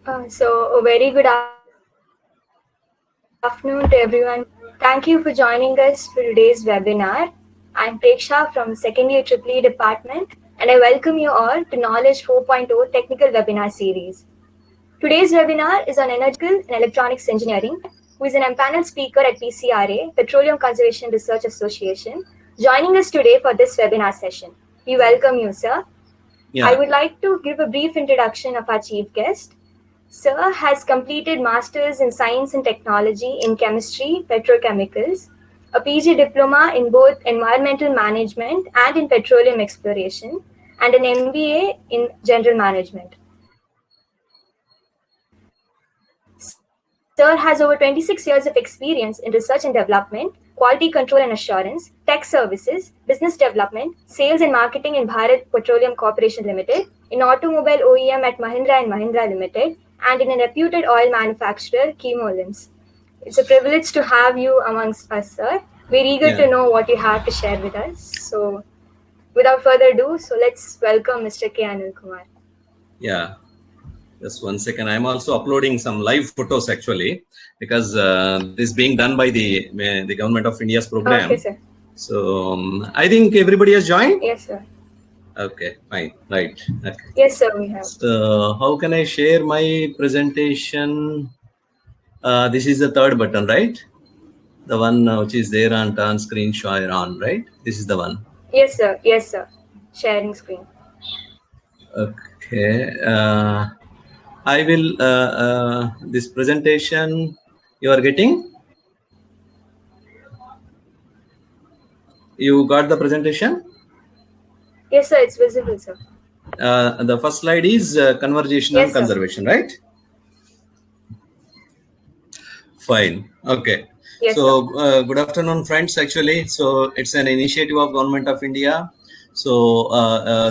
A very good afternoon to everyone. Thank you for joining us for today's webinar. I'm Preksha from Second Year EEE Department, and I welcome you all to Knowledge 4.0 Technical Webinar Series. Today's webinar is on Energetical and Electronics Engineering, who is an empaneled speaker at PCRA, Petroleum Conservation Research Association, joining us today for this webinar session. We welcome you, sir. Yeah. I would like to give a brief introduction of our chief guest. Sir has completed Masters in Science and Technology in Chemistry, Petrochemicals, a PG Diploma in both Environmental Management and in Petroleum Exploration, and an MBA in General Management. Sir has over 26 years of experience in research and development, quality control and assurance, tech services, business development, sales and marketing in Bharat Petroleum Corporation Limited, in automobile OEM at Mahindra & Mahindra Limited, and in a reputed oil manufacturer, Chemolims. It's a privilege to have you amongst us, sir. We're eager to know what you have to share with us. So, without further ado, let's welcome Mr. K. Anil Kumar. Yeah. Just 1 second. I'm also uploading some live photos actually, because this is being done by the Government of India's program. Okay, sir. So I think everybody has joined? Yes, sir. Okay, fine. Right. Okay. Yes, sir, we have. So how can I share my presentation? This is the third button, right? The one which is there on turn screen share on, right? This is the one. Yes, sir. Yes, sir. Sharing screen. Okay. I will, this presentation you are getting? You got the presentation? Yes, sir, it's visible, sir. The first slide is conversational Yes, conservation, right? Fine. Okay. Yes, so good afternoon, friends. Actually, so it's an initiative of Government of India. So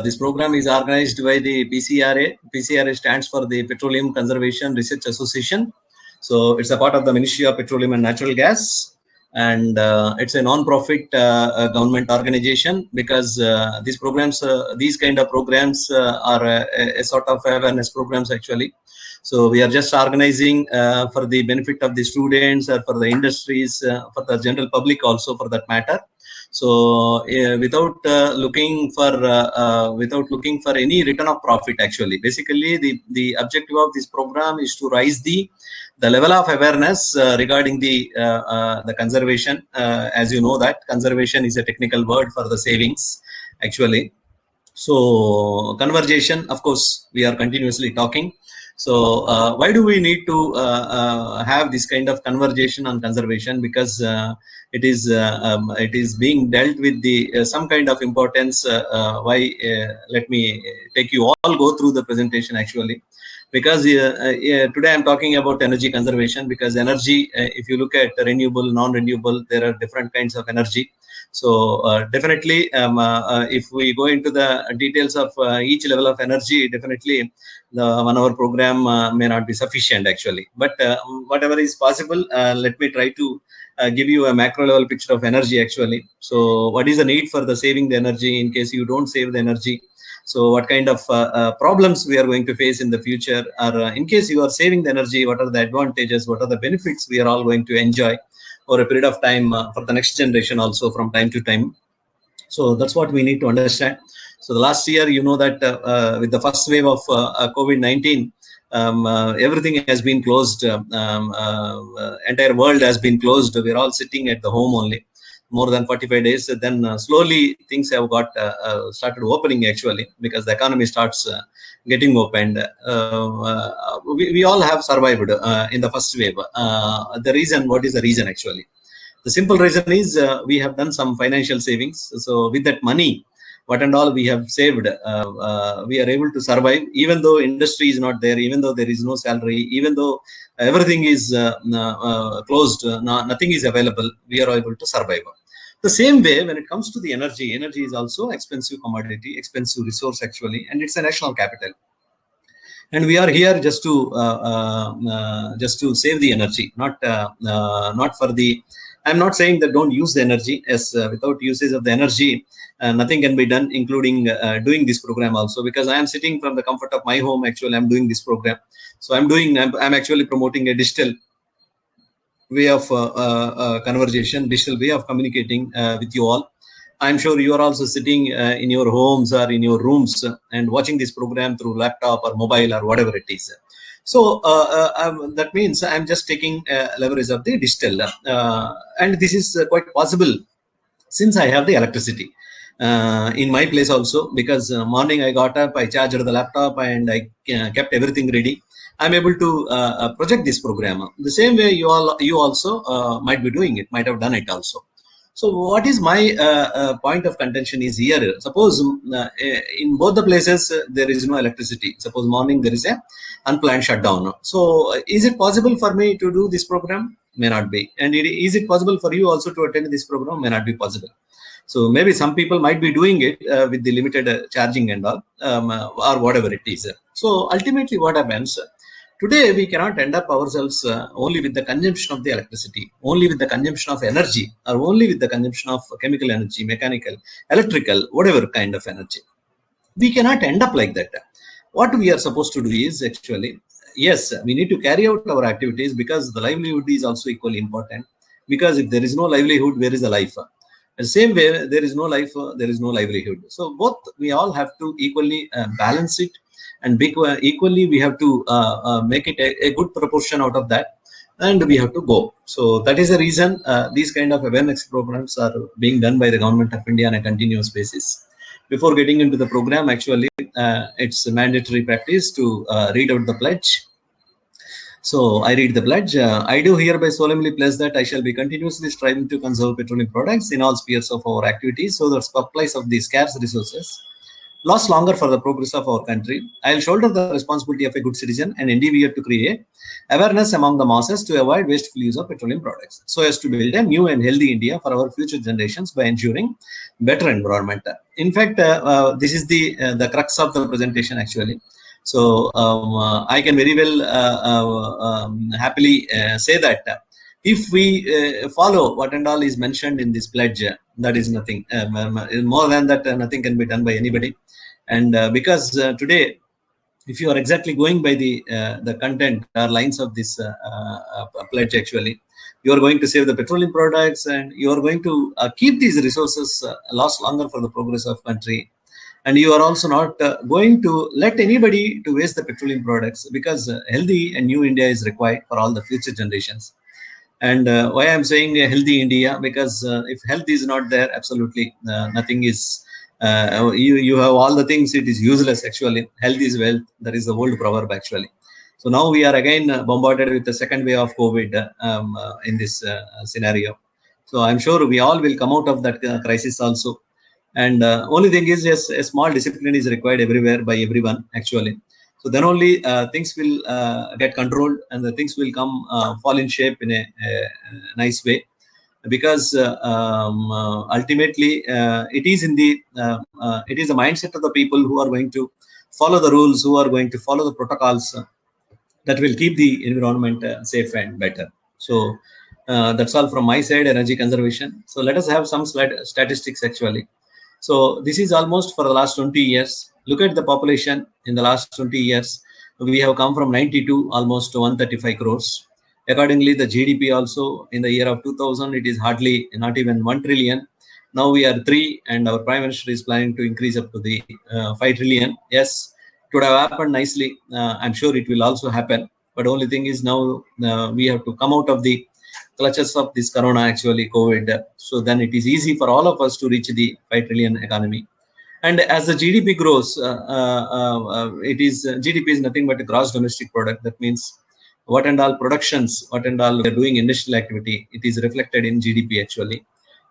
this program is organized by the PCRA. PCRA stands for the Petroleum Conservation Research Association. So it's a part of the Ministry of Petroleum and Natural Gas, and it's a non-profit government organization, because these programs, these kind of programs are a sort of awareness programs actually. So we are just organizing for the benefit of the students, or for the industries, for the general public also, for that matter. So without looking for any return of profit, actually, basically the objective of this program is to raise the level of awareness regarding the conservation. As you know that conservation is a technical word for the savings, actually. So conversation, of course, we are continuously talking. So why do we need to have this kind of conversation on conservation? Because it is being dealt with the some kind of importance. Why? Let me take you all go through the presentation actually. Because today I'm talking about energy conservation, because energy, if you look at renewable, non-renewable, there are different kinds of energy. So definitely, if we go into the details of each level of energy, definitely the 1 hour program may not be sufficient actually. But whatever is possible, let me try to give you a macro level picture of energy actually. So what is the need for the saving the energy in case you don't save the energy? So what kind of problems we are going to face in the future, or in case you are saving the energy, what are the advantages, what are the benefits we are all going to enjoy over a period of time for the next generation also from time to time. So that's what we need to understand. So the last year, you know that with the first wave of COVID-19, everything has been closed. Entire world has been closed. We're all sitting at the home only. More than 45 days. Then slowly things have got started opening actually, because the economy starts getting opened. We all have survived in the first wave. The reason, what is the reason actually? The simple reason is we have done some financial savings. So with that money, what and all we have saved, we are able to survive, even though industry is not there, even though there is no salary, even though everything is closed, nothing is available, we are able to survive. The same way, when it comes to the energy is also expensive commodity, expensive resource actually, and it's a national capital. And we are here just to save the energy, not for the I'm not saying that don't use the energy, as without usage of the energy, nothing can be done, including doing this program also, because I am sitting from the comfort of my home. Actually, I'm doing this program. So I'm actually promoting a digital way of conversation, digital way of communicating with you all. I'm sure you are also sitting in your homes or in your rooms and watching this program through laptop or mobile or whatever it is. So that means I'm just taking leverage of the digital, and this is quite possible since I have the electricity in my place also, because morning I got up, I charged the laptop, and I kept everything ready. I'm able to project this program. The same way you also might be doing it, might have done it also. So what is my point of contention is here. Suppose in both the places there is no electricity. Suppose morning there is a unplanned shutdown. So is it possible for me to do this program? May not be. And is it possible for you also to attend this program? May not be possible. So maybe some people might be doing it with the limited charging and all, or whatever it is. So ultimately what happens, today we cannot end up ourselves only with the consumption of the electricity, only with the consumption of energy, or only with the consumption of chemical energy, mechanical, electrical, whatever kind of energy. We cannot end up like that. What we are supposed to do is actually, yes, we need to carry out our activities, because the livelihood is also equally important. Because if there is no livelihood, where is the life? The same way, there is no life, there is no livelihood. So both, we all have to equally balance it, and equally we have to make it a good proportion out of that, and we have to go. So that is the reason these kind of awareness programs are being done by the Government of India on a continuous basis. Before getting into the program, actually, it's a mandatory practice to read out the pledge. So I read the pledge. I do hereby solemnly pledge that I shall be continuously striving to conserve petroleum products in all spheres of our activities, so that supplies of these scarce resources last longer for the progress of our country. I will shoulder the responsibility of a good citizen and endeavor to create awareness among the masses to avoid wasteful use of petroleum products, so as to build a new and healthy India for our future generations by ensuring better environment. In fact, this is the crux of the presentation actually. So I can very well happily say that if we follow what and all is mentioned in this pledge, that is nothing more than that. Nothing can be done by anybody. And because today, if you are exactly going by the content or lines of this pledge, actually, you are going to save the petroleum products, and you are going to keep these resources last longer for the progress of country. And you are also not going to let anybody to waste the petroleum products, because healthy and new India is required for all the future generations. And why I'm saying a healthy India, because if health is not there, absolutely nothing is. You have all the things, it is useless actually. Health is wealth. That is the old proverb actually. So now we are again bombarded with the second wave of COVID in this scenario. So I'm sure we all will come out of that crisis also. And only thing is, yes, a small discipline is required everywhere by everyone actually. So then only things will get controlled, and the things will come fall in shape in a nice way. Because ultimately it is in the it is the mindset of the people who are going to follow the rules, who are going to follow the protocols that will keep the environment safe and better. So that's all from my side, energy conservation. So let us have some statistics actually. So this is almost for the last 20 years. Look at the population in the last 20 years. We have come from 92 almost to 135 crores. Accordingly, the GDP also in the year of 2000, it is hardly not even 1 trillion. Now we are 3, and our Prime Minister is planning to increase up to the 5 trillion. Yes, it would have happened nicely. I'm sure it will also happen. But only thing is now we have to come out of the clutches of this corona, actually COVID. So then it is easy for all of us to reach the 5 trillion economy. And as the GDP grows, GDP is nothing but a gross domestic product. That means what and all productions, what and all we are doing industrial activity, it is reflected in GDP actually,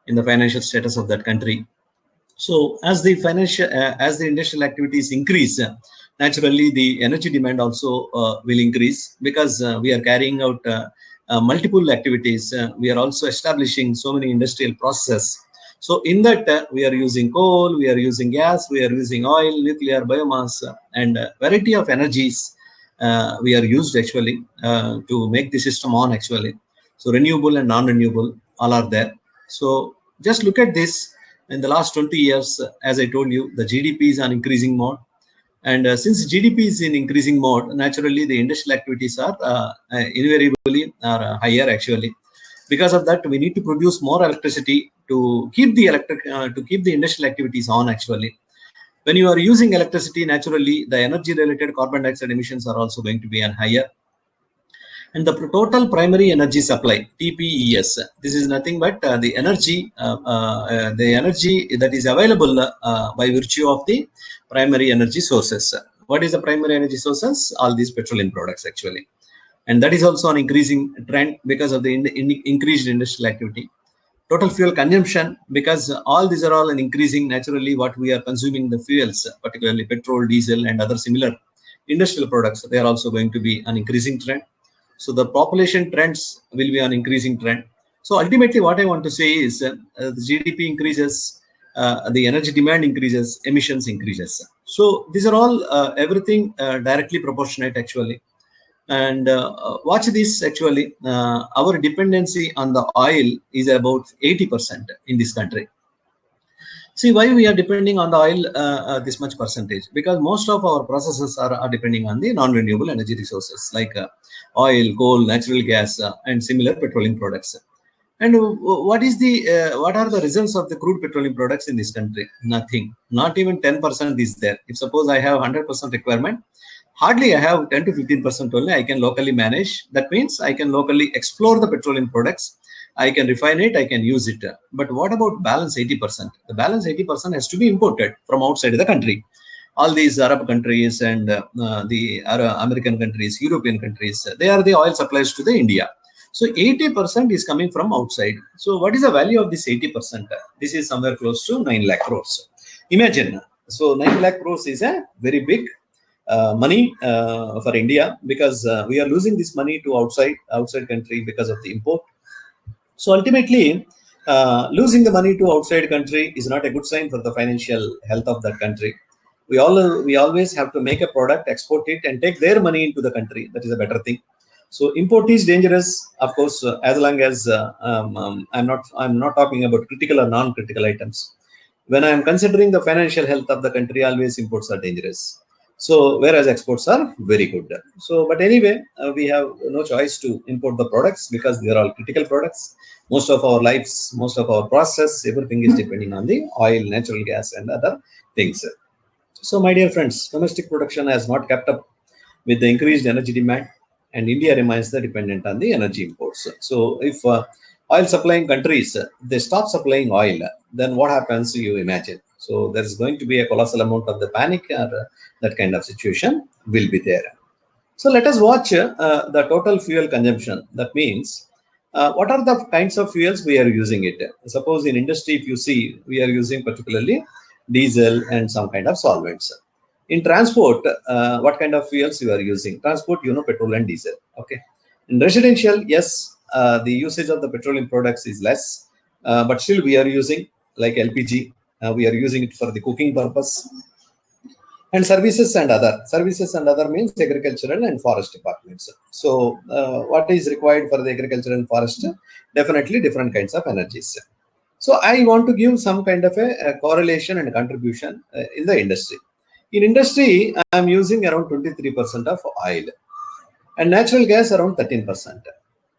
in the financial status of that country. So as the industrial activities increase, naturally the energy demand also will increase, because we are carrying out multiple activities. We are also establishing so many industrial processes. So in that we are using coal, we are using gas, we are using oil, nuclear, biomass, and variety of energies we are used actually to make the system on actually. So renewable and non-renewable. all are there. So just look at this. In the last 20 years, as I told you, the GDP is on increasing mode. And since GDP is in increasing mode, naturally the industrial activities are invariably are higher actually. Because of that, we need to produce more electricity to keep the industrial activities on actually. When you are using electricity, naturally the energy related carbon dioxide emissions are also going to be higher. And the total primary energy supply, TPES, this is nothing but the energy that is available by virtue of the primary energy sources. What is the primary energy sources? All these petroleum products actually. And that is also an increasing trend because of the increased industrial activity. Total fuel consumption, because all these are all an increasing, naturally what we are consuming the fuels, particularly petrol, diesel and other similar industrial products, they are also going to be an increasing trend. So the population trends will be an increasing trend. So ultimately what I want to say is the GDP increases, the energy demand increases, emissions increases. So these are all everything directly proportionate actually. And watch this actually, our dependency on the oil is about 80% in this country. See why we are depending on the oil this much percentage? Because most of our processes are depending on the non-renewable energy resources like oil, coal, natural gas, and similar petroleum products. And what are the results of the crude petroleum products in this country? Nothing. Not even 10% is there. If suppose I have 100% requirement, hardly I have 10 to 15% only I can locally manage. That means I can locally explore the petroleum products. I can refine it, I can use it. But what about balance 80%? The balance 80% has to be imported from outside the country. All these Arab countries and the American countries, European countries, they are the oil suppliers to the India. So 80% is coming from outside. So what is the value of this 80%? This is somewhere close to 9 lakh crores. Imagine. So 9 lakh crores is a very big money for India, because we are losing this money to outside country because of the import. So ultimately, losing the money to outside country is not a good sign for the financial health of that country. We always have to make a product, export it, and take their money into the country. That is a better thing. So import is dangerous, of course, as long as I'm not talking about critical or non-critical items. When I am considering the financial health of the country, always imports are dangerous. So whereas exports are very good. So but anyway, we have no choice to import the products because they are all critical products. Most of our lives, most of our process, everything is depending on the oil, natural gas, and other things. So my dear friends, domestic production has not kept up with the increased energy demand, and India remains the dependent on the energy imports. So if oil supplying countries, they stop supplying oil, then what happens, you imagine? So there is going to be a colossal amount of the panic, or that kind of situation will be there. So let us watch the total fuel consumption. That means what are the kinds of fuels we are using it. Suppose in industry, if you see, we are using particularly diesel and some kind of solvents. In transport, what kind of fuels you are using? Transport, petrol and diesel. Okay. In residential, yes, the usage of the petroleum products is less, but still we are using like LPG. We are using it for the cooking purpose. And services and other means agricultural and forest departments. So what is required for the agriculture and forest? Definitely different kinds of energies. So I want to give some kind of a correlation and contribution in the industry. In industry, I am using around 23% of oil and natural gas around 13%.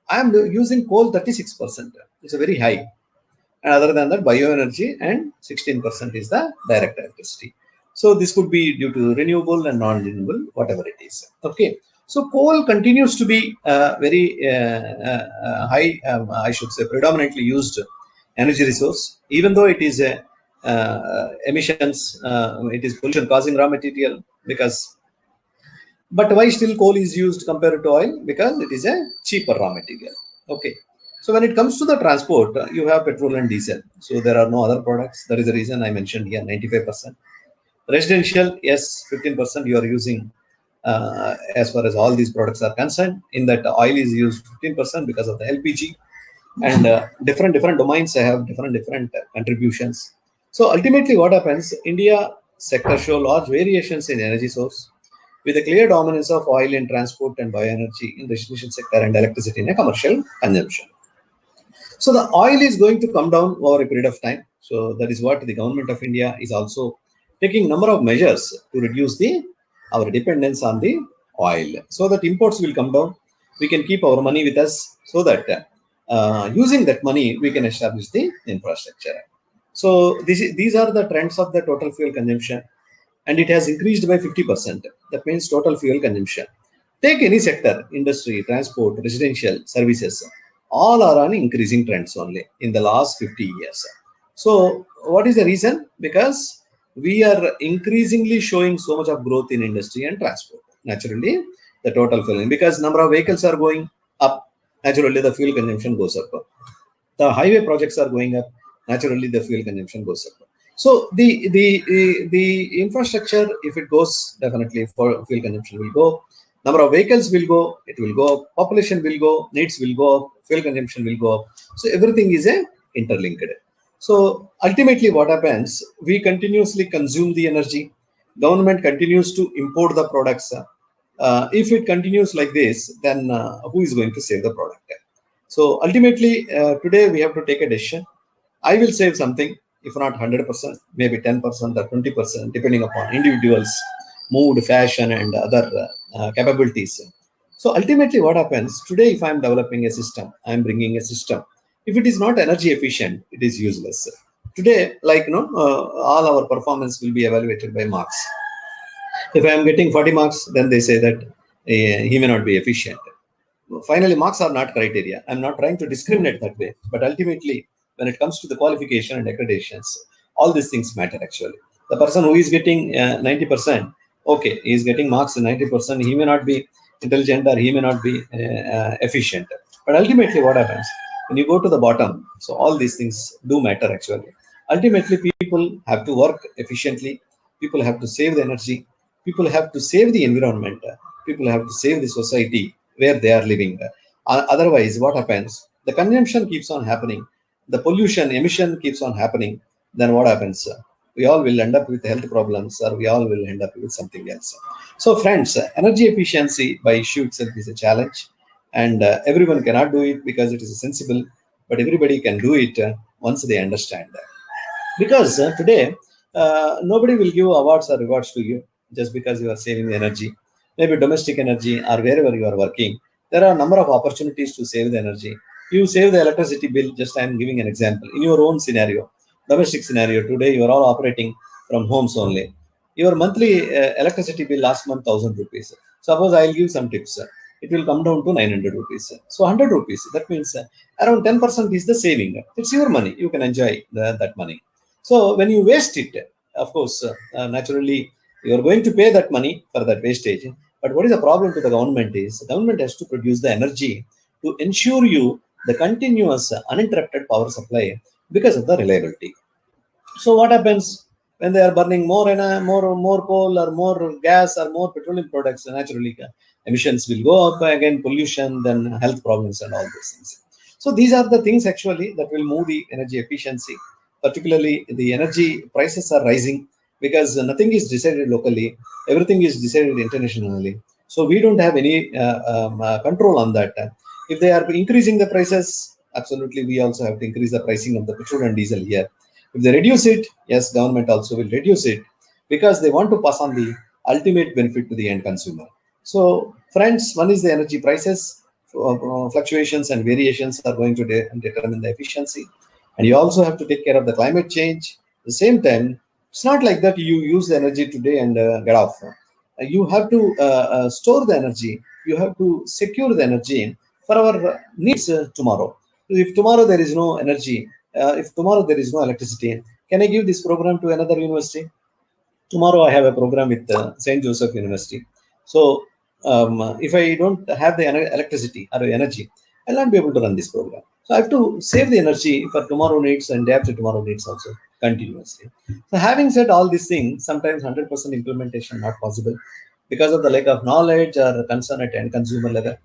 I am using coal 36%. It's a very high. And other than that, bioenergy and 16% is the direct electricity. So this could be due to renewable and non-renewable, whatever it is. Okay. So coal continues to be very high, I should say, predominantly used energy resource, even though it is a emissions, it is pollution causing raw material, but why still coal is used compared to oil? Because it is a cheaper raw material. Okay. So when it comes to the transport, you have petrol and diesel. So there are no other products. That is the reason I mentioned here 95%. Residential, yes, 15% you are using as far as all these products are concerned. In that, oil is used 15% because of the LPG, and different domains have different contributions. So ultimately, what happens? India sector show large variations in energy source, with a clear dominance of oil in transport and bioenergy in the residential sector and electricity in a commercial consumption. So the oil is going to come down over a period of time. So that is what the government of India is also taking number of measures to reduce our dependence on the oil, so that imports will come down. We can keep our money with us, so that using that money we can establish the infrastructure. So these are the trends of the total fuel consumption, and it has increased by 50%. That means total fuel consumption. Take any sector, industry, transport, residential, services, all are on increasing trends only in the last 50 years. So what is the reason? Because we are increasingly showing so much of growth in industry and transport. Naturally, the total fuel, because number of vehicles are going up, naturally the fuel consumption goes up. The highway projects are going up, naturally the fuel consumption goes up. So the infrastructure, if it goes, definitely for fuel consumption will go. Number of vehicles will go, it will go up. Population will go, needs will go up, fuel consumption will go up. So everything is interlinked. So ultimately what happens, we continuously consume the energy. Government continues to import the products. If it continues like this, then who is going to save the product? So ultimately, today we have to take a decision. I will save something, if not 100%, maybe 10% or 20%, depending upon individuals' mood, fashion, and other capabilities. So ultimately, what happens today? If I am developing a system, I am bringing a system. If it is not energy efficient, it is useless. Today, like all our performance will be evaluated by marks. If I am getting 40 marks, then they say that he may not be efficient. Finally, marks are not criteria. I'm not trying to discriminate that way, but ultimately, when it comes to the qualification and accreditations, all these things matter actually. The person who is getting 90%, okay, he is getting marks 90%, he may not be intelligent or he may not be efficient. But ultimately, what happens? When you go to the bottom, so all these things do matter actually. Ultimately, people have to work efficiently, people have to save the energy, people have to save the environment, people have to save the society where they are living. Otherwise, what happens? The consumption keeps on happening, the pollution, emission keeps on happening. Then what happens? We all will end up with health problems, or we all will end up with something else. So, friends, energy efficiency by issue itself is a challenge, and everyone cannot do it because it is sensible, but everybody can do it once they understand that. Because today, nobody will give awards or rewards to you just because you are saving the energy. Maybe domestic energy or wherever you are working, there are a number of opportunities to save the energy. You save the electricity bill. Just I am giving an example. In your own scenario, domestic scenario, today you are all operating from homes only. Your monthly electricity bill last month 1,000 rupees. Suppose I will give some tips. It will come down to 900 rupees. So 100 rupees. That means around 10% is the saving. It's your money. You can enjoy that money. So when you waste it, of course, naturally, you are going to pay that money for that wastage. But what is the problem to the government is the government has to produce the energy to ensure you the continuous uninterrupted power supply because of the reliability. So what happens when they are burning more and more coal or more gas or more petroleum products? Naturally, emissions will go up again, pollution, then health problems and all these things. So these are the things actually that will move the energy efficiency. Particularly, the energy prices are rising because nothing is decided locally, everything is decided internationally. So we don't have any control on that. If they are increasing the prices, absolutely, we also have to increase the pricing of the petrol and diesel here. If they reduce it, yes, government also will reduce it because they want to pass on the ultimate benefit to the end consumer. So, friends, one is the energy prices, fluctuations and variations are going to determine the efficiency. And you also have to take care of the climate change. At the same time, it's not like that you use the energy today and get off. You have to store the energy. You have to secure the energy for our needs tomorrow. If tomorrow there is no energy, if tomorrow there is no electricity, can I give this program to another university? Tomorrow I have a program with St. Joseph University. So if I don't have the electricity or energy, I'll not be able to run this program. So I have to save the energy for tomorrow needs and day after tomorrow needs also continuously. So having said all these things, sometimes 100% implementation not possible because of the lack of knowledge or concern at end consumer level.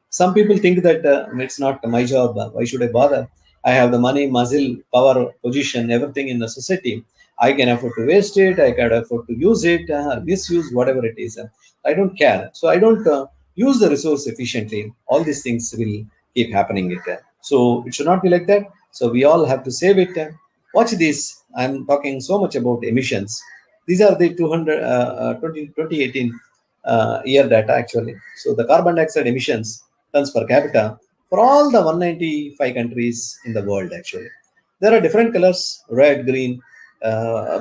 Some people think that it's not my job. Why should I bother? I have the money, muscle, power, position, everything in the society. I can afford to waste it. I can afford to use it, misuse, whatever it is. I don't care. So I don't use the resource efficiently. All these things will keep happening. So it should not be like that. So we all have to save it. Watch this. I'm talking so much about emissions. These are the 2018 year data actually. So the carbon dioxide emissions tons per capita for all the 195 countries in the world actually. There are different colors: red, green,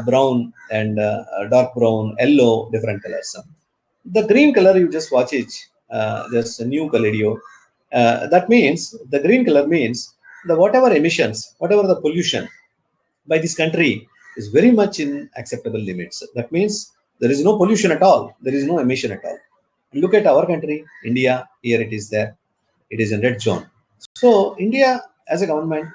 brown, and dark brown, yellow, different colors. The green color, you just watch it, just a new Callidio. That means the green color means the whatever emissions, whatever the pollution by this country is very much in acceptable limits. That means there is no pollution at all. There is no emission at all. Look at our country, India. Here it is there. It is in red zone. So India, as a government,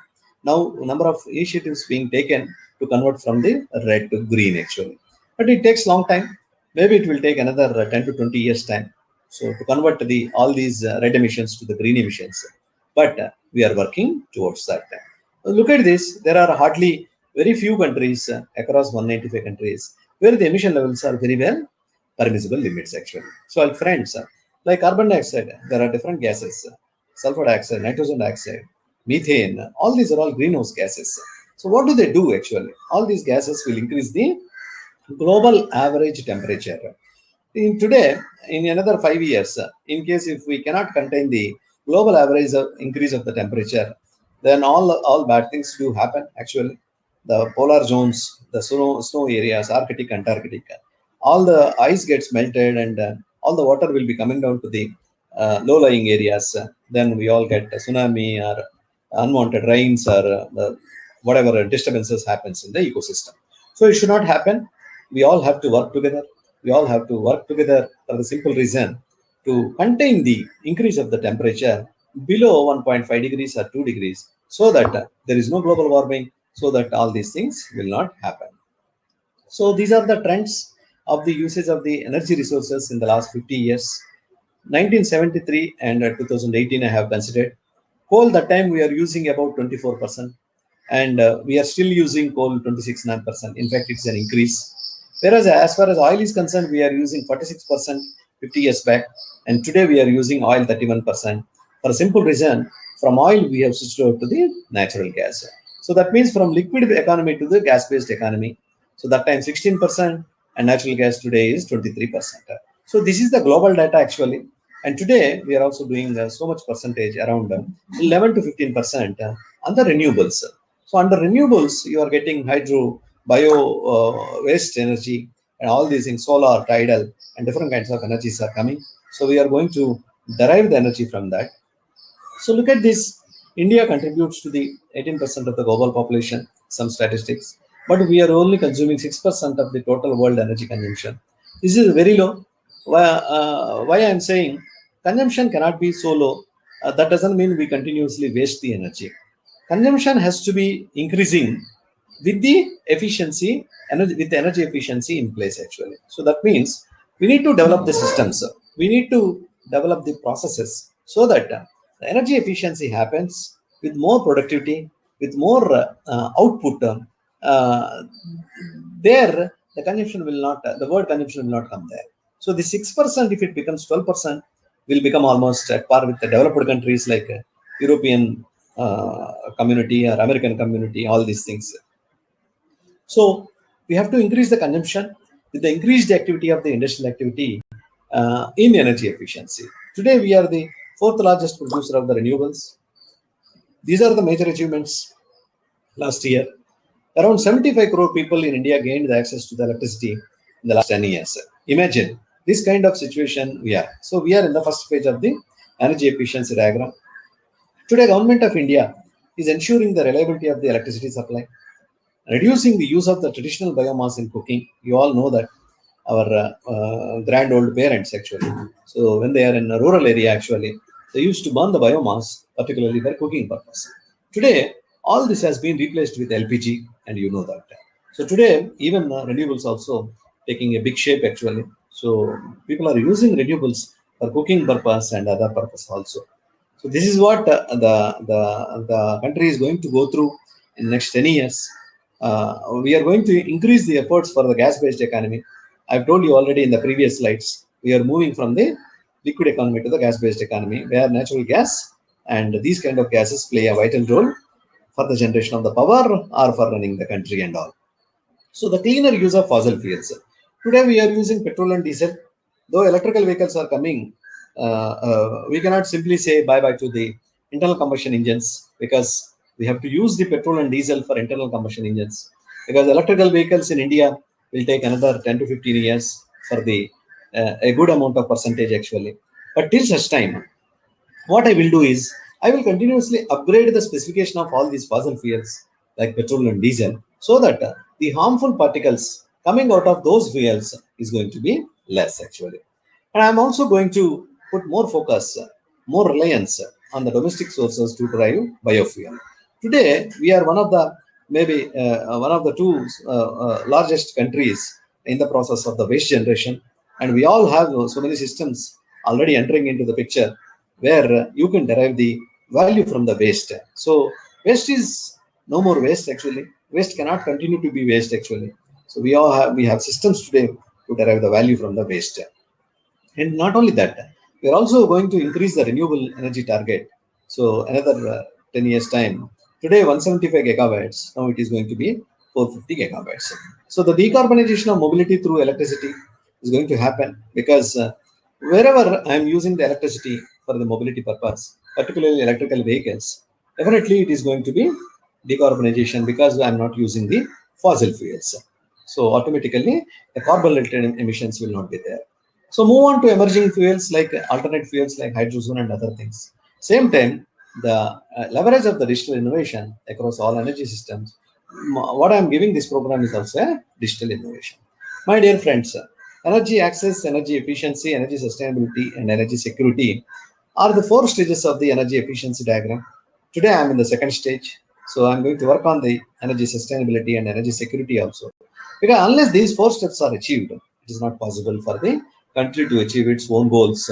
now number of initiatives being taken to convert from the red to green actually. But it takes long time. Maybe it will take another 10 to 20 years time. So to convert all these red emissions to the green emissions. But we are working towards that. Look at this. There are hardly very few countries across 195 countries where the emission levels are very well permissible limits actually. So friends, like carbon dioxide, there are different gases: sulfur dioxide, nitrogen dioxide, methane. All these are all greenhouse gases. So what do they do actually? All these gases will increase the global average temperature. In today, in another 5 years, in case if we cannot contain the global average of increase of the temperature, then all bad things do happen actually. The polar zones, the snow areas, Arctic, Antarctic, all the ice gets melted, and all the water will be coming down to the low-lying areas. Then we all get a tsunami or unwanted rains or whatever disturbances happens in the ecosystem. So it should not happen. We all have to work together. We all have to work together for the simple reason to contain the increase of the temperature below 1.5 degrees or 2 degrees, so that there is no global warming, so that all these things will not happen. So these are the trends of the usage of the energy resources in the last 50 years. 1973 and 2018 I have considered. Coal, that time we are using about 24%, and we are still using coal 26.9%. In fact, it's an increase. Whereas as far as oil is concerned, we are using 46% 50 years back, and today we are using oil 31%. For a simple reason, from oil we have switched over to the natural gas. So that means from liquid economy to the gas-based economy. So that time 16%, and natural gas today is 23%. So this is the global data actually. And today we are also doing so much percentage, around 11 to 15% on the renewables. So under renewables, you are getting hydro, bio, waste energy, and all these things, solar, tidal, and different kinds of energies are coming. So we are going to derive the energy from that. So look at this. India contributes to the 18% of the global population, some statistics, but we are only consuming 6% of the total world energy consumption. This is very low. Why I am saying consumption cannot be so low, that doesn't mean we continuously waste the energy. Consumption has to be increasing with the efficiency, with the energy efficiency in place actually. So that means we need to develop the systems. We need to develop the processes so that the energy efficiency happens with more productivity, with more output. There, the consumption will not, the word consumption will not come there. So the 6%, if it becomes 12%, will become almost at par with the developed countries like European community or American community, all these things. So we have to increase the consumption with the increased activity of the industrial activity in energy efficiency. Today we are the fourth largest producer of the renewables. These are the major achievements last year. Around 75 crore people in India gained the access to the electricity in the last 10 years. Imagine this kind of situation we are. So we are in the first page of the energy efficiency diagram. Today, Government of India is ensuring the reliability of the electricity supply, reducing the use of the traditional biomass in cooking. You all know that our grand old parents actually. So when they are in a rural area actually, they used to burn the biomass, particularly for cooking purpose. Today, all this has been replaced with LPG, and you know that. So today, even renewables also taking a big shape actually. So people are using renewables for cooking purpose and other purpose also. So this is what the country is going to go through in the next 10 years. We are going to increase the efforts for the gas-based economy. I've told you already in the previous slides, we are moving from the liquid economy to the gas-based economy, where natural gas and these kind of gases play a vital role for the generation of the power or for running the country and all. So the cleaner use of fossil fuels. Today we are using petrol and diesel. Though electrical vehicles are coming, we cannot simply say bye-bye to the internal combustion engines, because we have to use the petrol and diesel for internal combustion engines. Because electrical vehicles in India will take another 10 to 15 years for the a good amount of percentage actually. But till such time, what I will do is I will continuously upgrade the specification of all these fossil fuels like petrol and diesel, so that the harmful particles coming out of those fuels is going to be less actually. And I'm also going to put more focus, more reliance on the domestic sources to drive biofuel. Today, we are one of the maybe one of the two largest countries in the process of the waste generation, and we all have so many systems already entering into the picture where you can derive the value from the waste. So waste is no more waste actually. Waste cannot continue to be waste actually. So we have systems today to derive the value from the waste. And not only that, we are also going to increase the renewable energy target. So another 10 years time. Today 175 gigawatts. Now it is going to be 450 gigawatts. So the decarbonization of mobility through electricity is going to happen, because wherever I am using the electricity for the mobility purpose, particularly electrical vehicles, definitely it is going to be decarbonization, because I am not using the fossil fuels. So automatically the carbon related emissions will not be there. So move on to emerging fuels like alternate fuels like hydrogen and other things. Same time, the leverage of the digital innovation across all energy systems. What I am giving this program is also a digital innovation. My dear friends, energy access, energy efficiency, energy sustainability, and energy security are the four stages of the energy efficiency diagram. Today I am in the second stage, so I am going to work on the energy sustainability and energy security also. Because unless these four steps are achieved, it is not possible for the country to achieve its own goals.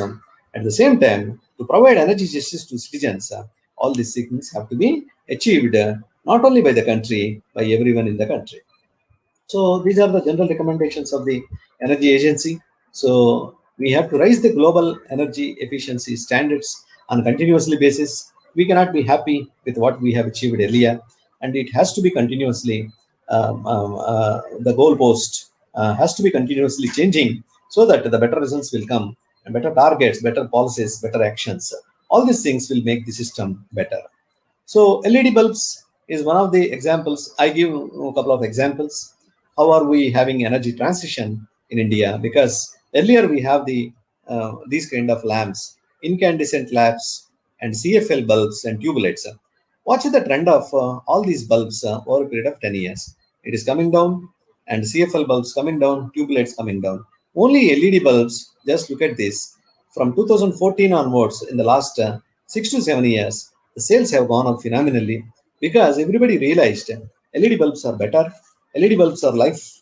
At the same time, to provide energy justice to citizens, all these things have to be achieved not only by the country, by everyone in the country. So these are the general recommendations of the Energy Agency. So we have to raise the global energy efficiency standards on a continuously basis. We cannot be happy with what we have achieved earlier, and it has to be continuously the goalpost has to be continuously changing, so that the better results will come, and better targets, better policies, better actions. All these things will make the system better. So LED bulbs is one of the examples. I give a couple of examples. How are we having energy transition in India? Because earlier we have these kind of lamps, incandescent lamps, and CFL bulbs and tube lights. Watch the trend of all these bulbs over a period of 10 years. It is coming down, and CFL bulbs coming down, tube lights coming down. Only LED bulbs, just look at this. From 2014 onwards, in the last 6 to 7 years, the sales have gone up phenomenally, because everybody realized LED bulbs are better, LED bulbs are life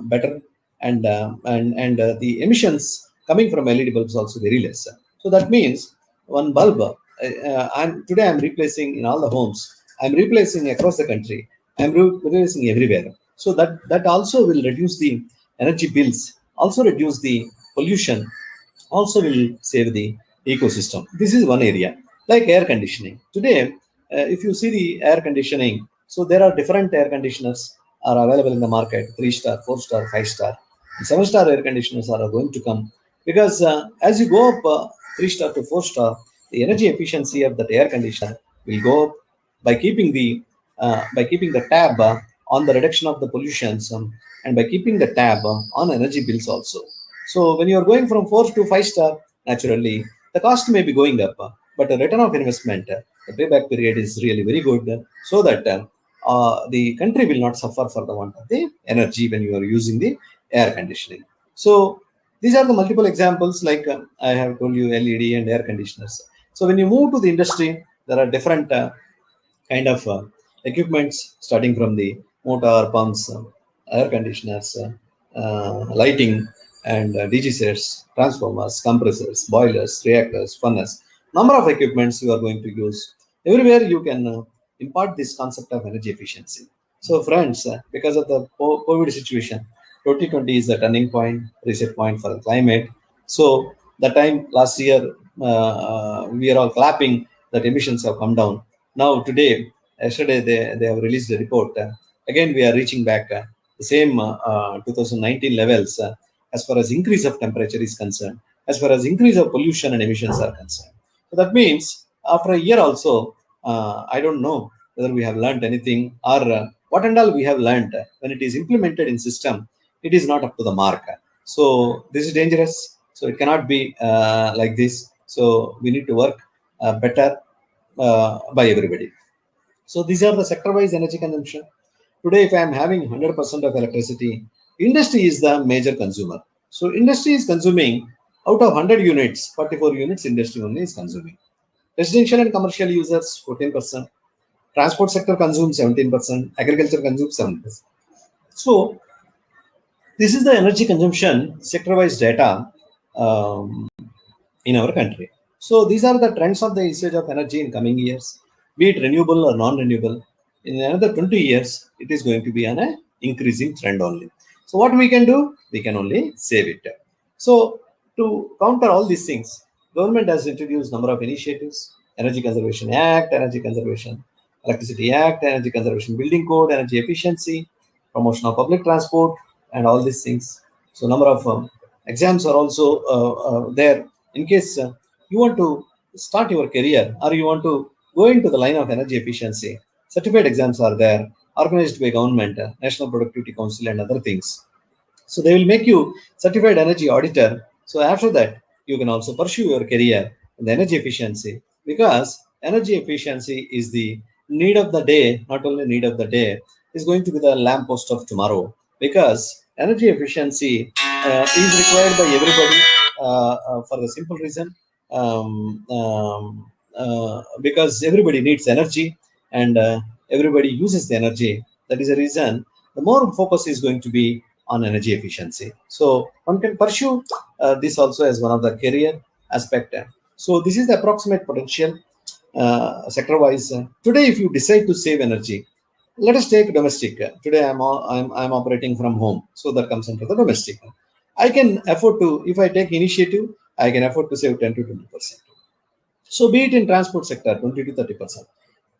better, and the emissions coming from LED bulbs also very less. So that means one bulb. Today I'm replacing in all the homes. I'm replacing across the country. I'm replacing everywhere. So that also will reduce the energy bills, also reduce the pollution, also will save the ecosystem. This is one area. Like air conditioning. Today, if you see the air conditioning, so there are different air conditioners are available in the market: 3-star, 4-star, 5-star, 7-star air conditioners are going to come, because as you go up 3-star to 4-star, the energy efficiency of that air conditioner will go up by keeping the tab on the reduction of the pollutions, and by keeping the tab on energy bills also. So when you are going from 4 to 5-star, naturally the cost may be going up, but the return of investment, the payback period is really very good, so that the country will not suffer for the want of the energy when you are using the air conditioning. So these are the multiple examples, like I have told you, LED and air conditioners. So when you move to the industry, there are different kind of equipments, starting from the motor, pumps, air conditioners, lighting, and DG sets, transformers, compressors, boilers, reactors, furnace. Number of equipments you are going to use. Everywhere you can impart this concept of energy efficiency. So friends, because of the COVID situation, 2020 is the turning point, reset point for the climate. So the time last year, we are all clapping that emissions have come down. Now today, Yesterday they have released a report. Again, we are reaching back the same 2019 levels as far as increase of temperature is concerned, as far as increase of pollution and emissions are concerned. So that means after a year also, I don't know whether we have learned anything, or what and all we have learned when it is implemented in system, it is not up to the mark. So this is dangerous. So it cannot be like this. So we need to work better by everybody. So these are the sector-wise energy consumption. Today, if I am having 100% of electricity, industry is the major consumer. So industry is consuming out of 100 units, 44 units industry only is consuming. Residential and commercial users 14%. Transport sector consumes 17%. Agriculture consumes 7%. So this is the energy consumption sector-wise data in our country. So these are the trends of the usage of energy in coming years, be it renewable or non-renewable. In another 20 years, it is going to be on a increasing trend only. So what we can do? We can only save it. So to counter all these things, government has introduced number of initiatives: Energy Conservation Act, Energy Conservation Electricity Act, Energy Conservation Building Code, Energy Efficiency, promotion of public transport, and all these things. So number of exams are also there in case you want to start your career or you want to go into the line of energy efficiency. Certified exams are there, organized by government, National Productivity Council, and other things. So they will make you certified energy auditor. So after that, you can also pursue your career in the energy efficiency, because energy efficiency is the need of the day. Not only need of the day, is going to be the lamppost of tomorrow, because energy efficiency is required by everybody for the simple reason, because everybody needs energy, and everybody uses the energy. That is the reason the more focus is going to be on energy efficiency. So one can pursue this also as one of the career aspect. So this is the approximate potential sector wise. Today, if you decide to save energy, let us take domestic. Today I'm operating from home, so that comes into the domestic. I can afford to, if I take initiative, I can afford to save 10 to 20%. So be it in transport sector, 20 to 30%.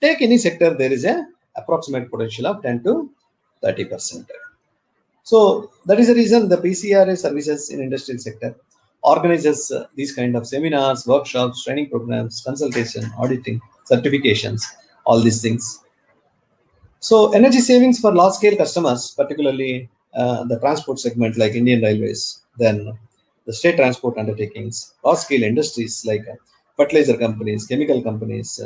Take any sector, there is a approximate potential of 10 to 30%. So that is the reason the PCRA services in industrial sector organizes these kind of seminars, workshops, training programs, consultation, auditing, certifications, all these things. So energy savings for large scale customers, particularly the transport segment like Indian Railways, then the state transport undertakings, large scale industries like fertilizer companies, chemical companies,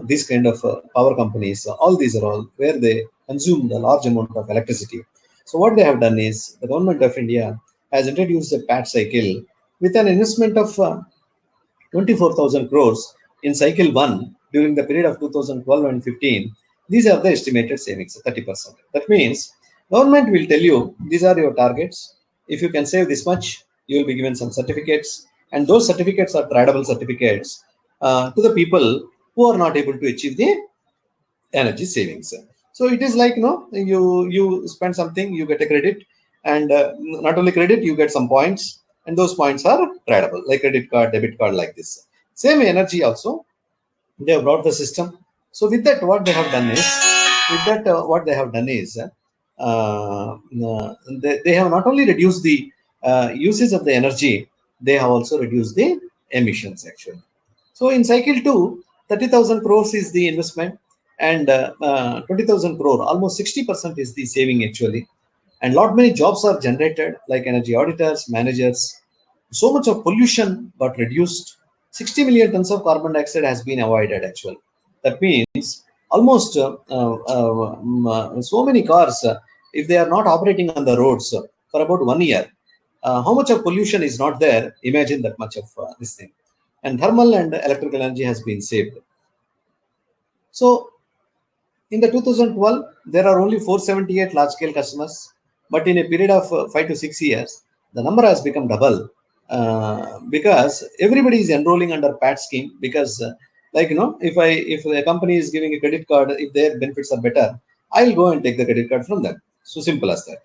these kind of power companies, all these are all where they consume the large amount of electricity. So what they have done is the government of India has introduced a PAT cycle with an investment of 24,000 crores in cycle 1 during the period of 2012 and 15. These are the estimated savings, 30%. That means government will tell you these are your targets. If you can save this much, you will be given some certificates, and those certificates are tradable certificates to the people who are not able to achieve the energy savings. So it is like, you spend something, you get a credit, and not only credit, you get some points, and those points are tradable, like credit card, debit card, like this. Same energy also, they have brought the system. So with that, what they have done is, they have not only reduced the usage of the energy, they have also reduced the emissions actually. So in cycle 2, 30,000 crores is the investment, and 20,000 crore, almost 60% is the saving actually. And lot many jobs are generated, like energy auditors, managers. So much of pollution got reduced. 60 million tons of carbon dioxide has been avoided actually. That means almost so many cars, if they are not operating on the roads for about 1 year, how much of pollution is not there? Imagine that much of this thing. And thermal and electrical energy has been saved. So in the 2012, there are only 478 large-scale customers, but in a period of 5 to 6 years, the number has become double because everybody is enrolling under PAT scheme. Because, if a company is giving a credit card, if their benefits are better, I'll go and take the credit card from them. So simple as that.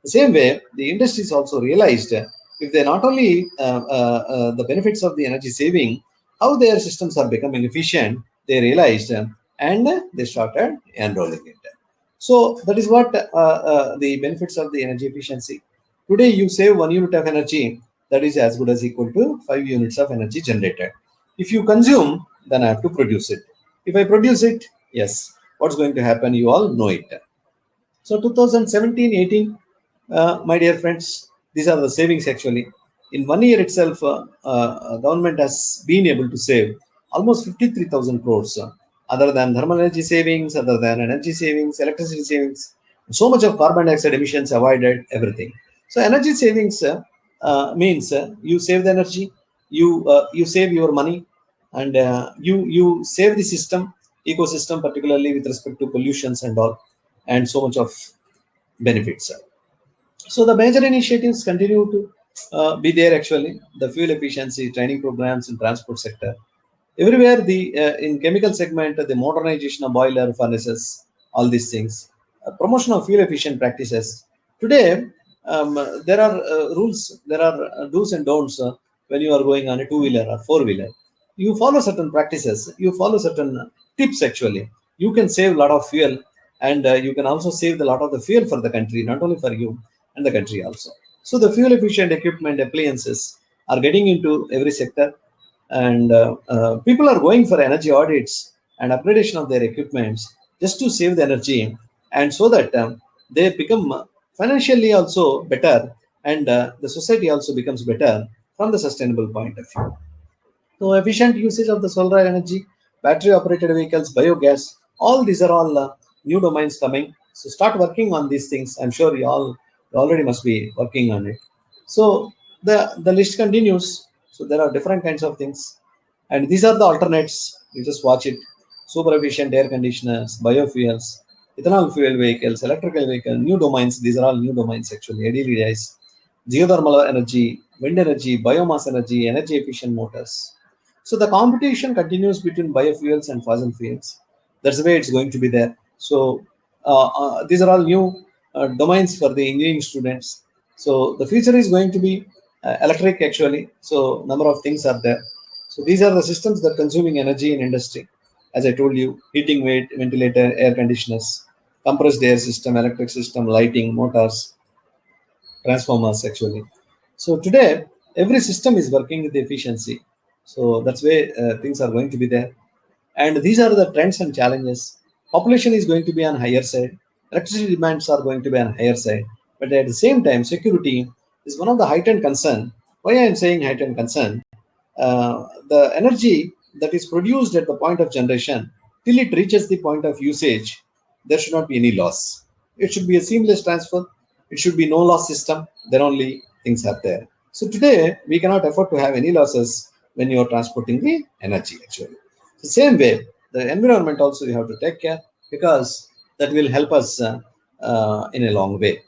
The same way, the industries also realized if they not only the benefits of the energy saving, how their systems are becoming efficient, they realized and they started enrolling it. So that is what the benefits of the energy efficiency. Today you save 1 unit of energy, that is as good as equal to 5 units of energy generated. If you consume, then I have to produce it. If I produce it, yes, what's going to happen? You all know it. So 2017-18, my dear friends, these are the savings actually. In 1 year itself, government has been able to save almost 53,000 crores, other than thermal energy savings, other than energy savings, electricity savings. So much of carbon dioxide emissions avoided, everything. So energy savings means you save the energy, you save your money, and you save the system, ecosystem, particularly with respect to pollutions and all, and so much of benefits. So the major initiatives continue to be there actually. The fuel efficiency training programs in transport sector. Everywhere in chemical segment, the modernization of boiler furnaces, all these things. Promotion of fuel efficient practices. Today, there are rules, there are do's and don'ts when you are going on a two-wheeler or four-wheeler. You follow certain practices, you follow certain tips actually. You can save a lot of fuel, and you can also save a lot of the fuel for the country, not only for you and the country also. So the fuel efficient equipment appliances are getting into every sector, and people are going for energy audits and upgradation of their equipments just to save the energy, and so that they become financially also better, and the society also becomes better from the sustainable point of view. So efficient usage of the solar energy, battery operated vehicles, biogas, all these are all new domains coming. So start working on these things. I'm sure you already must be working on it. So the list continues. So there are different kinds of things, and these are the alternates. You just watch it. Super efficient air conditioners, biofuels, ethanol fuel vehicles, electrical vehicle, new domains. These are all new domains actually. Ideally, geothermal energy, wind energy, biomass energy, energy efficient motors. So the competition continues between biofuels and fossil fuels. That's the way it's going to be there. So these are all new domains for the engineering students. So the future is going to be electric actually. So number of things are there. So these are the systems that consuming energy in industry. As I told you, heating, ventilator, air conditioners, compressed air system, electric system, lighting, motors, transformers actually. So today, every system is working with the efficiency. So that's where things are going to be there. And these are the trends and challenges. Population is going to be on higher side. Electricity demands are going to be on higher side. But at the same time, security is one of the heightened concern. Why I am saying heightened concern? The energy that is produced at the point of generation till it reaches the point of usage, there should not be any loss. It should be a seamless transfer. It should be no loss system. Then only things are there. So today we cannot afford to have any losses when you are transporting the energy actually. The same way, the environment also you have to take care, because that will help us in a long way.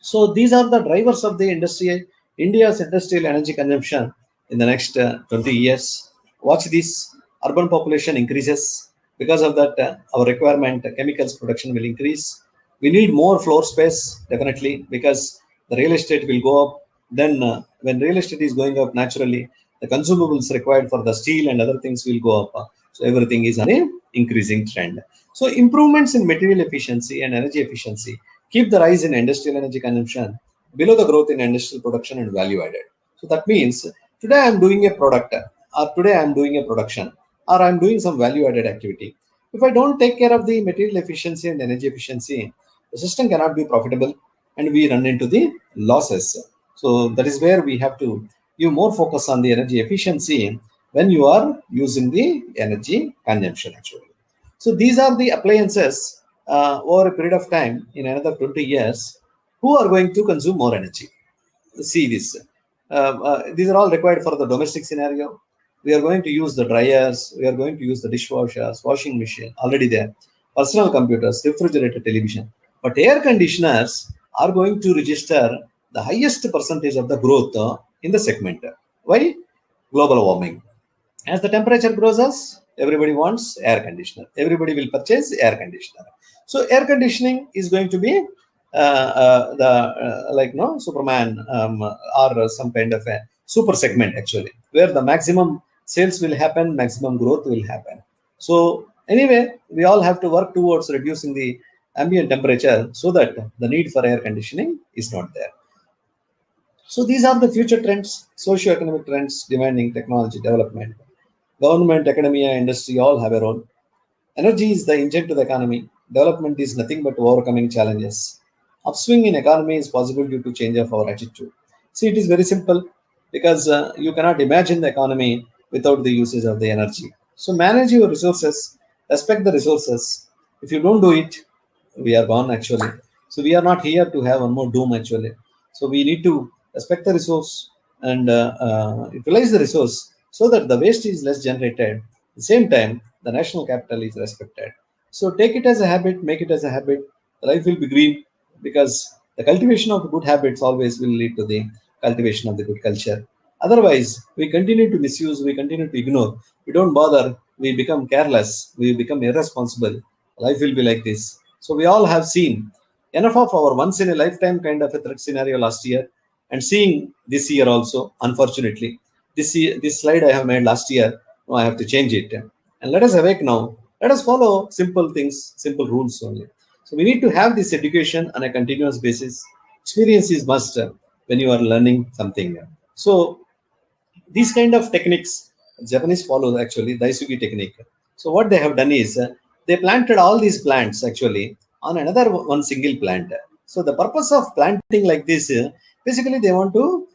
So these are the drivers of the industry, India's industrial energy consumption in the next 20 years. Watch this: urban population increases. Because of that, our requirement, chemicals production will increase. We need more floor space, definitely, because the real estate will go up. Then when real estate is going up, naturally, the consumables required for the steel and other things will go up. So everything is on a increasing trend. So improvements in material efficiency and energy efficiency keep the rise in industrial energy consumption below the growth in industrial production and value added. So that means today I'm doing a product, or today I'm doing a production, or I'm doing some value added activity. If I don't take care of the material efficiency and energy efficiency, the system cannot be profitable and we run into the losses. So that is where we have to give more focus on the energy efficiency when you are using the energy consumption actually. So these are the appliances over a period of time in another 20 years who are going to consume more energy. See this. These are all required for the domestic scenario. We are going to use the dryers, we are going to use the dishwashers, washing machine, already there, personal computers, refrigerator, television. But air conditioners are going to register the highest percentage of the growth in the segment. Why? Global warming. As the temperature grows us, everybody wants air conditioner. Everybody will purchase air conditioner. So air conditioning is going to be Superman or some kind of a super segment actually, where the maximum sales will happen, maximum growth will happen. So Anyway, we all have to work towards reducing the ambient temperature so that the need for air conditioning is not there. So these are the future trends, socio-economic trends demanding technology development. Government, academia, industry all have a role. Energy is the engine to the economy. Development is nothing but overcoming challenges. Upswing in economy is possible due to change of our attitude. See, it is very simple because you cannot imagine the economy without the usage of the energy. So manage your resources, respect the resources. If you don't do it, we are gone actually. So we are not here to have one more doom actually. So we need to respect the resource and utilize the resource so that the waste is less generated. At the same time, the national capital is respected. So take it as a habit, make it as a habit. Life will be green because the cultivation of good habits always will lead to the cultivation of the good culture. Otherwise, we continue to misuse, we continue to ignore, we don't bother, we become careless, we become irresponsible. Life will be like this. So we all have seen enough of our once in a lifetime kind of a threat scenario last year and seeing this year also, unfortunately. This slide I have made last year, now I have to change it. And let us awake now. Let us follow simple things, simple rules only. So we need to have this education on a continuous basis. Experience is must when you are learning something. So these kind of techniques Japanese follow actually the Daisugi technique. So what they have done is they planted all these plants actually on another one single plant. So the purpose of planting like this basically they want to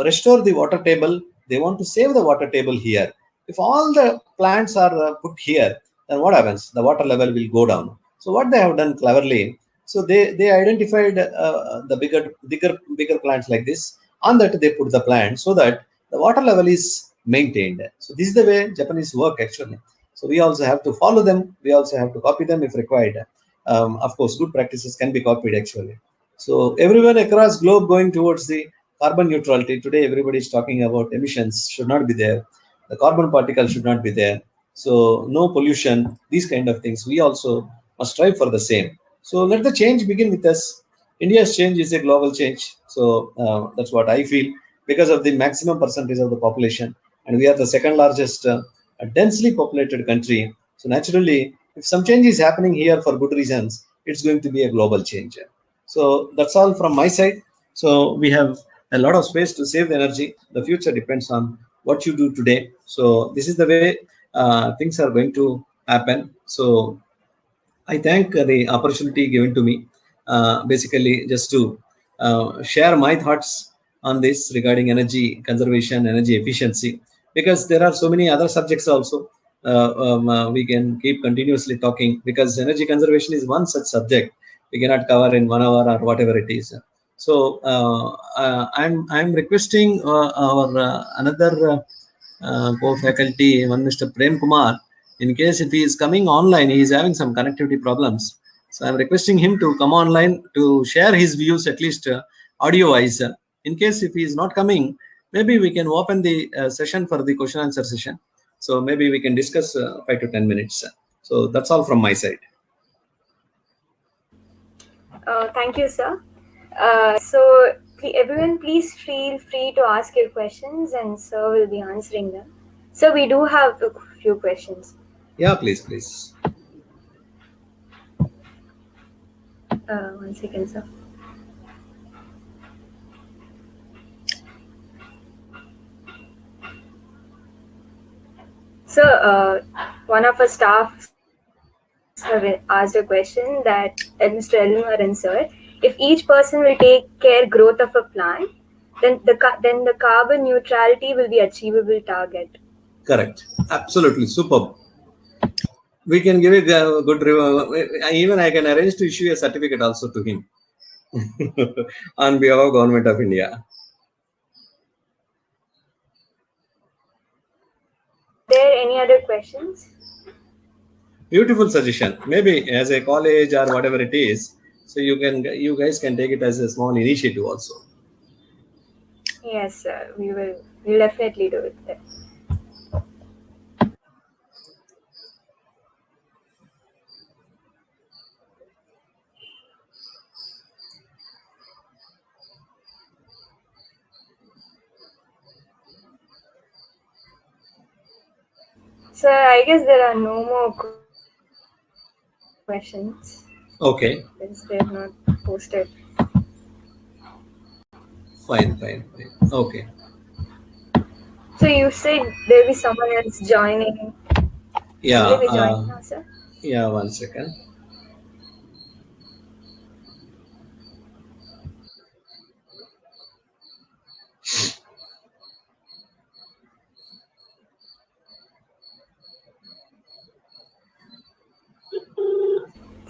restore the water table. They want to save the water table here. If all the plants are put here, then what happens? The water level will go down. So what they have done cleverly, so they identified the bigger plants like this. On that they put the plant so that the water level is maintained. So this is the way Japanese work actually. So we also have to follow them. We also have to copy them if required. Of course, good practices can be copied actually. So everyone across globe going towards the carbon neutrality. Today, everybody is talking about emissions should not be there. The carbon particle should not be there. So no pollution. These kind of things. We also must strive for the same. So let the change begin with us. India's change is a global change. So that's what I feel because of the maximum percentage of the population, and we are the second largest densely populated country. So naturally, if some change is happening here for good reasons, it's going to be a global change. So that's all from my side. So we have a lot of space to save the energy. The future depends on what you do today. So this is the way things are going to happen. So I thank the opportunity given to me, basically just to share my thoughts on this regarding energy conservation, energy efficiency, because there are so many other subjects also. We can keep continuously talking because energy conservation is one such subject we cannot cover in 1 hour or whatever it is. So I'm requesting our another co-faculty, one Mr. Prem Kumar. In case if he is coming online, he is having some connectivity problems. So I'm requesting him to come online to share his views, at least audio-wise. In case if he is not coming, maybe we can open the session for the question answer session. So maybe we can discuss 5 to 10 minutes. So that's all from my side. Thank you, sir. So everyone, please feel free to ask your questions, and sir will be answering them. So we do have a few questions. Yeah, please. 1 second, sir. So one of our staff have asked a question that Mr. Elmer and sir, if each person will take care growth of a plant, then the carbon neutrality will be achievable target. Correct. Absolutely superb. We can give it a good review. Even I can arrange to issue a certificate also to him on behalf of Government of India. There any other questions? Beautiful suggestion. Maybe as a college or whatever it is, so you guys can take it as a small initiative also. Yes, sir. We'll definitely do it then. Sir, I guess there are no more questions. Okay. Since they have not posted. Fine. Okay. So you said there'll be someone else joining. Yeah. Will they be joining now, sir? Yeah. 1 second.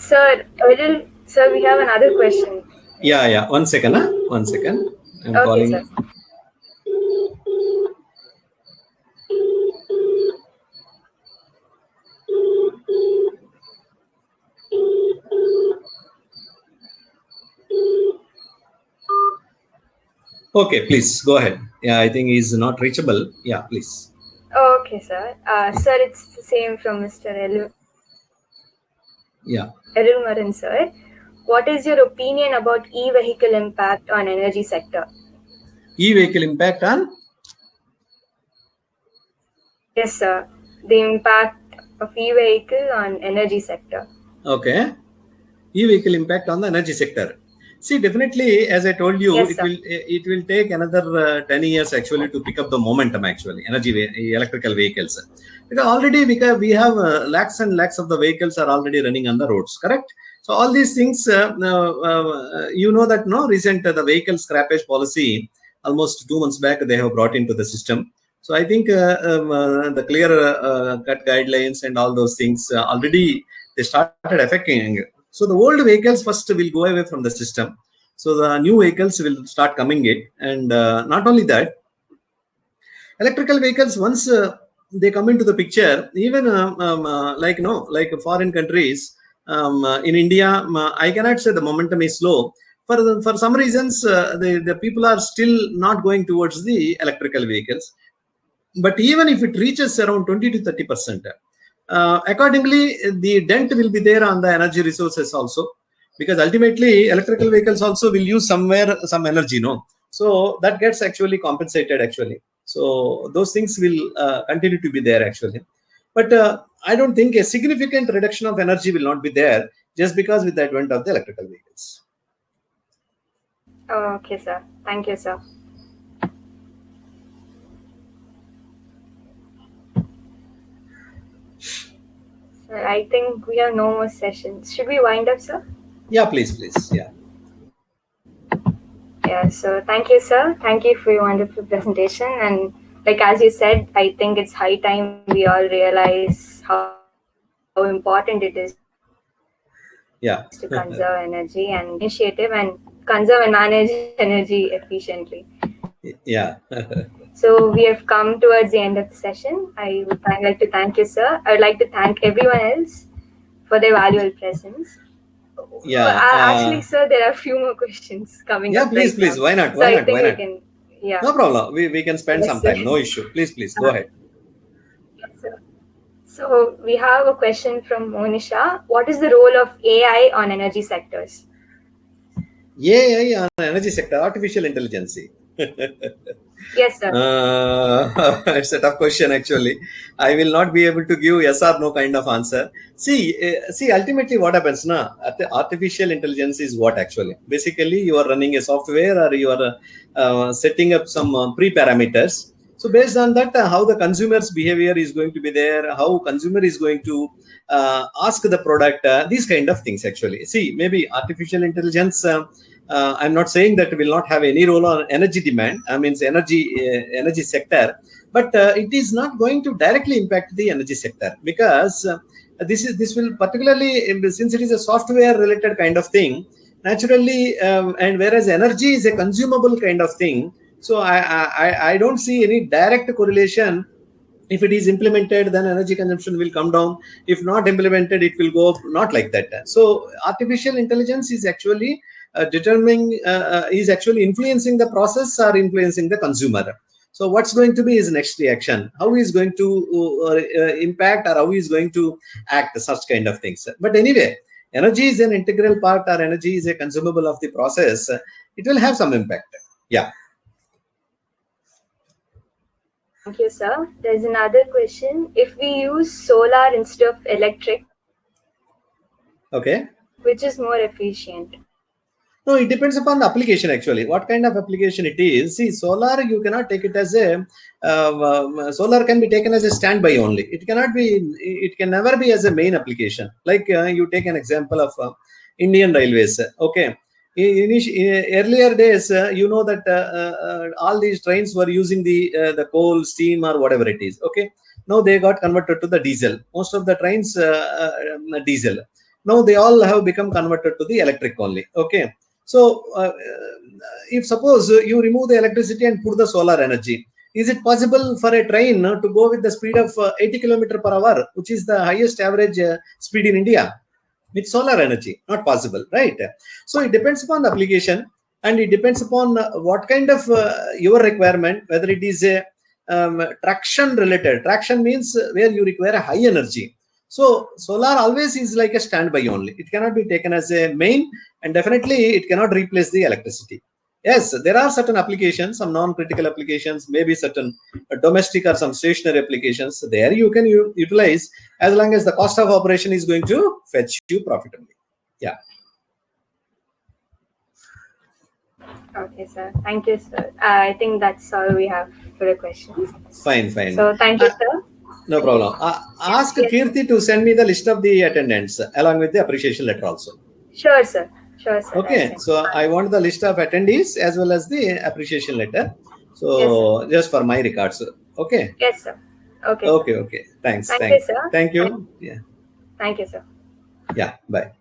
Sir, sir, we have another question. Yeah. 1 second. 1 second. I'm Okay, calling. sir. Okay, please go ahead. Yeah, I think he's not reachable. Yeah, please. Okay, sir. Sir, it's the same from Mr. Yeah. Maran, sir. What is your opinion about e-vehicle impact on energy sector? E-vehicle impact on? Yes, sir. The impact of e-vehicle on energy sector. Okay. E-vehicle impact on the energy sector. See, definitely, as I told you, Yes, it will take another 10 years actually to pick up the momentum actually, electrical vehicles. Because already we have lakhs and lakhs of the vehicles are already running on the roads, correct? So all these things, you know that no recent the vehicle scrappage policy, almost 2 months back they have brought into the system. So I think the clear cut guidelines and all those things already they started affecting. So the old vehicles first will go away from the system. So the new vehicles will start coming in, and not only that, electrical vehicles once they come into the picture, even like foreign countries, in India, I cannot say the momentum is slow. For some reasons, the people are still not going towards the electrical vehicles. But even if it reaches around 20 to 30%, accordingly, the dent will be there on the energy resources also, because ultimately electrical vehicles also will use somewhere some energy, no? So that gets actually compensated actually. So those things will continue to be there actually. But I don't think a significant reduction of energy will not be there just because with the advent of the electrical vehicles. Okay, sir. Thank you, sir. Sir, I think we have no more sessions. Should we wind up, sir? Yeah, please. Yeah. Yeah, so thank you, sir. Thank you for your wonderful presentation. And like as you said, I think it's high time we all realize how important it is to conserve energy and initiative and conserve and manage energy efficiently. Yeah. So we have come towards the end of the session. I would like to thank you, sir. I would like to thank everyone else for their valuable presence. Yeah. Actually, sir, there are a few more questions coming up. Please. Now. Why not? So I think we can. Yeah. No problem. We can spend Yes, some sir. time. No issue. Please go ahead. Yes, sir. So we have a question from Monisha. What is the role of AI on energy sectors? AI on energy sector, artificial intelligence. Yes, sir. It's a tough question actually. I will not be able to give yes or no kind of answer. See, ultimately what happens now, artificial intelligence is what actually? Basically, you are running a software or you are setting up some pre-parameters. So based on that, how the consumer's behavior is going to be there, how consumer is going to ask the product, these kind of things actually. See, maybe artificial intelligence, I'm not saying that will not have any role on energy demand, energy sector, but it is not going to directly impact the energy sector, because this will particularly, since it is a software related kind of thing, naturally, and whereas energy is a consumable kind of thing, so I don't see any direct correlation. If it is implemented, then energy consumption will come down. If not implemented, it will go up. Not like that. So artificial intelligence is actually is actually influencing the process or influencing the consumer. So what's going to be his next reaction? How he is going to impact, or how he is going to act, such kind of things. But anyway, energy is an integral part, or energy is a consumable of the process. It will have some impact. Yeah. Thank you, sir. There's another question. If we use solar instead of electric, Okay. Which is more efficient? No, it depends upon the application actually. What kind of application it is. See, solar you cannot take it as a solar can be taken as a standby only. It cannot be. It can never be as a main application. Like you take an example of Indian Railways. Okay. Earlier days, you know that all these trains were using the coal, steam, or whatever it is. Okay. Now they got converted to the diesel. Most of the trains diesel. Now they all have become converted to the electric only. Okay. So, if suppose you remove the electricity and put the solar energy, is it possible for a train to go with the speed of 80 km per hour, which is the highest average speed in India, with solar energy? Not possible, right? So it depends upon the application, and it depends upon what kind of your requirement, whether it is a traction related. Traction means where you require a high energy. So solar always is like a standby only. It cannot be taken as a main, and definitely it cannot replace the electricity. Yes, there are certain applications, some non-critical applications, maybe certain domestic or some stationary applications. There you can utilize, as long as the cost of operation is going to fetch you profitably. Yeah. Okay, sir. Thank you, sir. I think that's all we have for the questions. Fine, fine. So thank you, sir. No problem. Ask Kirti to send me the list of the attendants along with the appreciation letter also. Sure, sir. Sure, sir. Okay. So I want the list of attendees as well as the appreciation letter. So Yes, just for my records. Okay. Yes, sir. Okay. Okay. Sir. Okay. Thanks. Thank you, sir. Thank you. Yeah. Thank you, sir. Yeah. Bye.